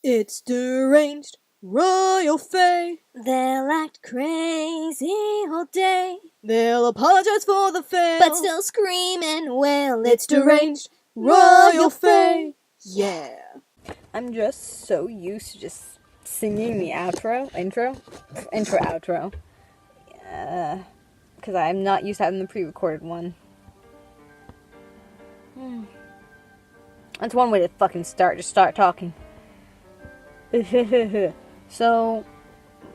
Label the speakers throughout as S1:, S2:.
S1: It's deranged royal fae.
S2: They'll act crazy all day,
S1: They'll apologize for the fail,
S2: but still scream and wail.
S1: it's deranged royal fae. Yeah.
S3: I'm just so used to just singing the intro, outro. Because I'm not used to having the pre-recorded one. That's one way to fucking start. Just start talking. So,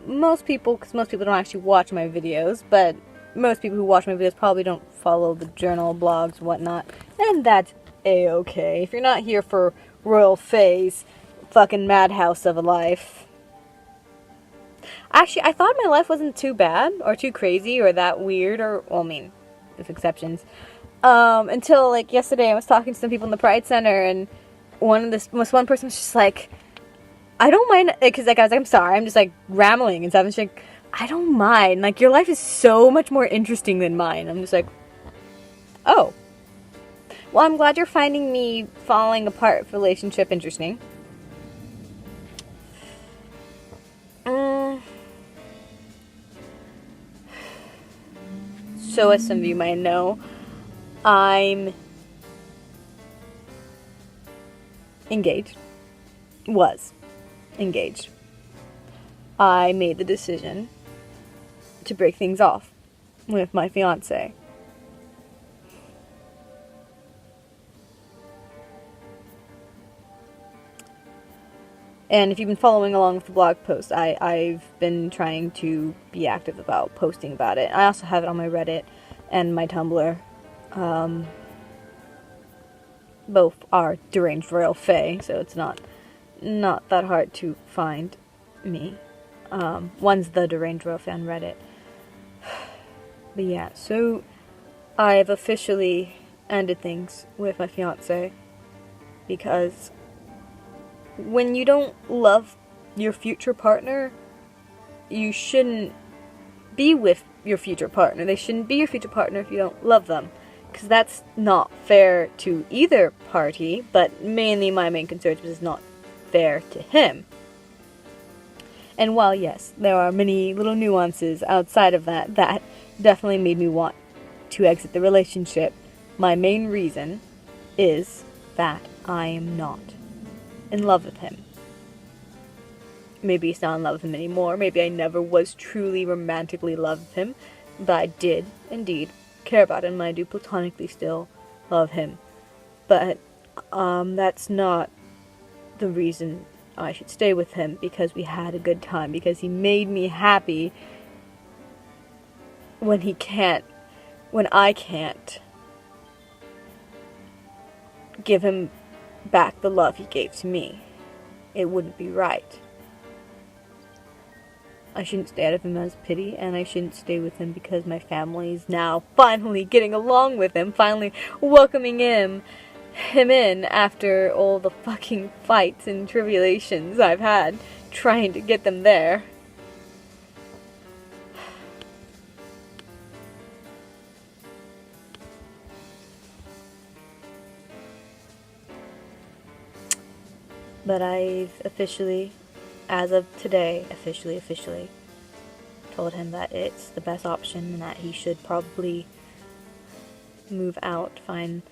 S3: most people don't actually watch my videos, but most people who watch my videos probably don't follow the journal, blogs, whatnot, and that's a-okay. If you're not here for Royal Faye's fucking madhouse of a life. Actually, I thought my life wasn't too bad, or too crazy, or that weird, with exceptions. Until, like, yesterday I was talking to some people in the Pride Center, and one person was just like, I don't mind, because, like, I was like, I'm sorry, I'm just, like, rambling and stuff, and she's like, I don't mind, like, your life is so much more interesting than mine. I'm just like, oh. Well, I'm glad you're finding me falling apart relationship interesting. So, as some of you might know, I'm engaged. Was engaged. I made the decision to break things off with my fiance. And if you've been following along with the blog post, I've been trying to be active about posting about it. I also have it on my Reddit and my Tumblr. Both are deranged royal fae, so it's not that hard to find me. One's the deranged royal fae on Reddit. But yeah, so I've officially ended things with my fiance because when you don't love your future partner, you shouldn't be with your future partner. They shouldn't be your future partner if you don't love them. Because that's not fair to either party, but mainly my main concern is not fair to him. And while, yes, there are many little nuances outside of that definitely made me want to exit the relationship, my main reason is that I am not in love with him. Maybe he's not in love with him anymore. Maybe I never was truly romantically in love with him. But I did, indeed, care about him. I do platonically still love him. But that's not the reason I should stay with him, because we had a good time. Because he made me happy when I can't give him back the love he gave to me. It wouldn't be right. I shouldn't stay out of him as pity, and I shouldn't stay with him because my family's now finally getting along with him, finally welcoming him in after all the fucking fights and tribulations I've had trying to get them there. But I've officially, as of today, officially told him that it's the best option and that he should probably move out, find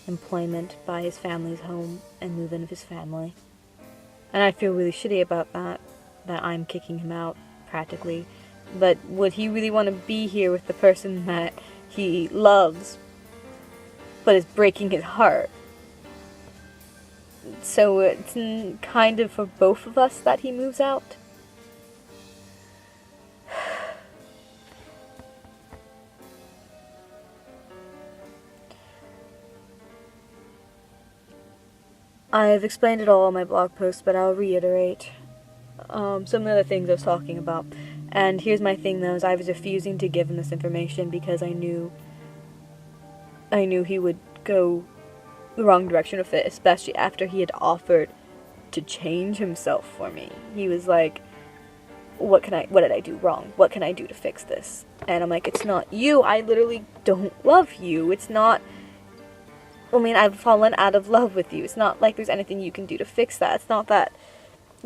S3: employment, buy his family's home, and move in with his family. And I feel really shitty about that I'm kicking him out, practically. But would he really want to be here with the person that he loves, but is breaking his heart? So it's kind of for both of us that he moves out. I've explained it all in my blog post, but I'll reiterate some of the other things I was talking about. And here's my thing, though, is I was refusing to give him this information because I knew he would go the wrong direction with it, especially after he had offered to change himself for me. He was like, what did I do wrong? What can I do to fix this? And I'm like, it's not you. I literally don't love you. It's not, I've fallen out of love with you. It's not like there's anything you can do to fix that. It's not that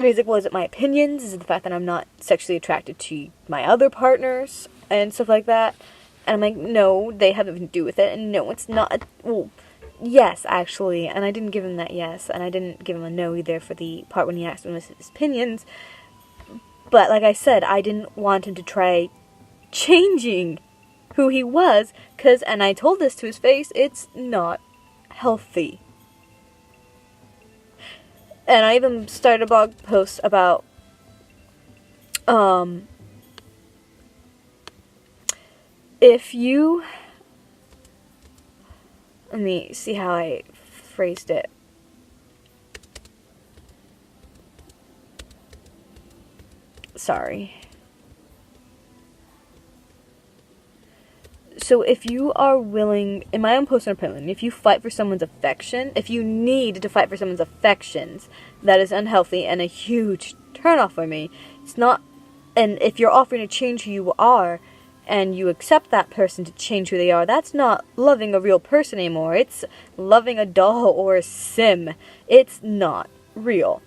S3: he's like, well, is it my opinions? Is it the fact that I'm not sexually attracted to my other partners and stuff like that? And I'm like, no, they have nothing to do with it. And no, it's not. Well, yes, actually. And I didn't give him that yes. And I didn't give him a no either for the part when he asked him his opinions. But like I said, I didn't want him to try changing who he was. And I told this to his face, it's not healthy. And I even started a blog post about, if you, let me see how I phrased it. Sorry. So if you are willing, in my own personal opinion, if you fight for someone's affection, if you need to fight for someone's affections, that is unhealthy and a huge turnoff for me. It's not, and if you're offering to change who you are, and you accept that person to change who they are, that's not loving a real person anymore. It's loving a doll or a sim. It's not real.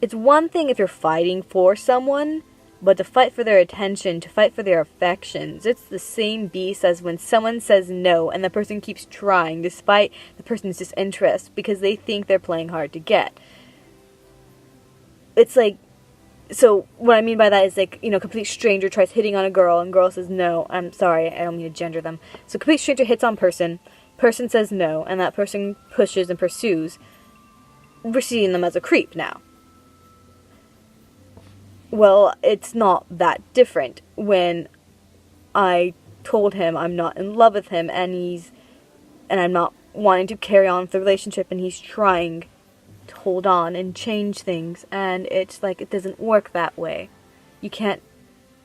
S3: It's one thing if you're fighting for someone, but to fight for their attention, to fight for their affections, it's the same beast as when someone says no and the person keeps trying despite the person's disinterest because they think they're playing hard to get. It's like, so what I mean by that is like, you know, complete stranger tries hitting on a girl and girl says no. I'm sorry, I don't mean to gender them. So complete stranger hits on person says no, and that person pushes and pursues. We're seeing them as a creep now. Well, it's not that different when I told him I'm not in love with him and I'm not wanting to carry on with the relationship and he's trying to hold on and change things, and it's like it doesn't work that way. You can't,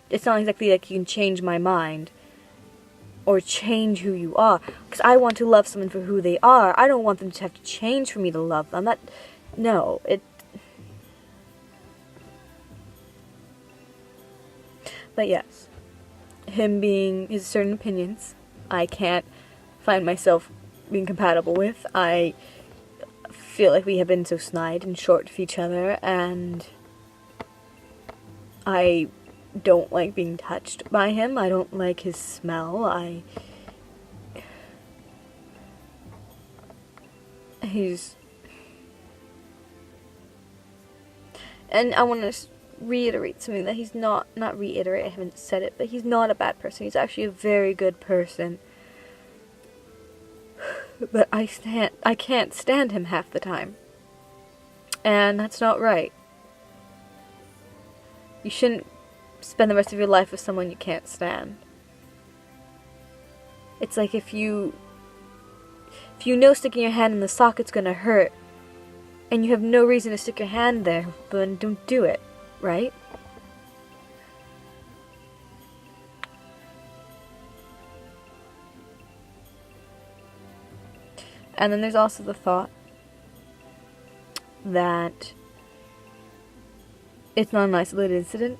S3: it's not exactly like you can change my mind or change who you are, because I want to love someone for who they are. I don't want them to have to change for me to love them. But yes, him being his certain opinions, I can't find myself being compatible with. I feel like we have been so snide and short of each other, and I don't like being touched by him. I don't like his smell. And I want to reiterate something that he's not reiterate, I haven't said it, but he's not a bad person. He's actually a very good person. But I can't stand him half the time. And that's not right. You shouldn't spend the rest of your life with someone you can't stand. It's like if you know sticking your hand in the socket's gonna hurt, and you have no reason to stick your hand there, then don't do it, right? And then there's also the thought that it's not an isolated incident.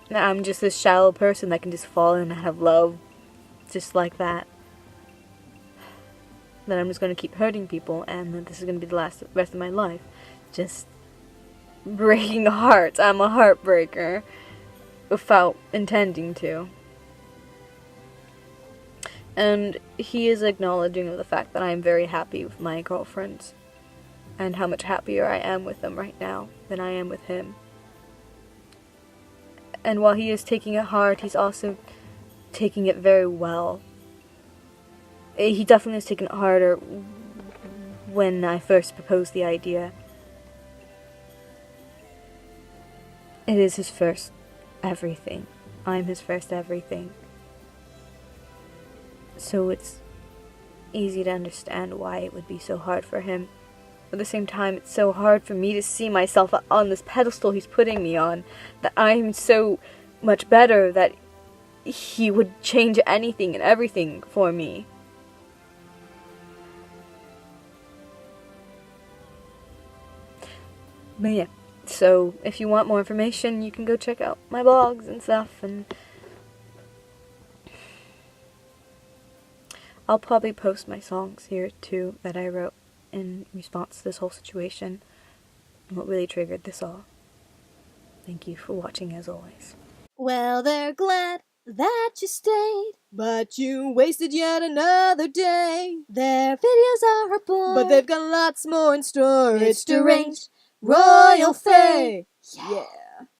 S3: That I'm just this shallow person that can just fall in and have love just like that. That I'm just going to keep hurting people, and that this is going to be the rest of my life. Just breaking hearts. I'm a heartbreaker without intending to. And he is acknowledging of the fact that I am very happy with my girlfriends, and how much happier I am with them right now than I am with him. And while he is taking it hard, he's also taking it very well. He definitely has taken it harder when I first proposed the idea. It is his first everything. I'm his first everything. So it's easy to understand why it would be so hard for him. At the same time, it's so hard for me to see myself on this pedestal he's putting me on, that I'm so much better that he would change anything and everything for me. But yeah, so if you want more information, you can go check out my blogs and stuff, and I'll probably post my songs here too that I wrote in response to this whole situation and what really triggered this all. Thank you for watching as always.
S2: Well, they're glad that you stayed,
S1: But you wasted yet another day.
S2: their videos are bored,
S1: But they've got lots more in store.
S2: It's deranged
S1: Royal Fae. Yeah.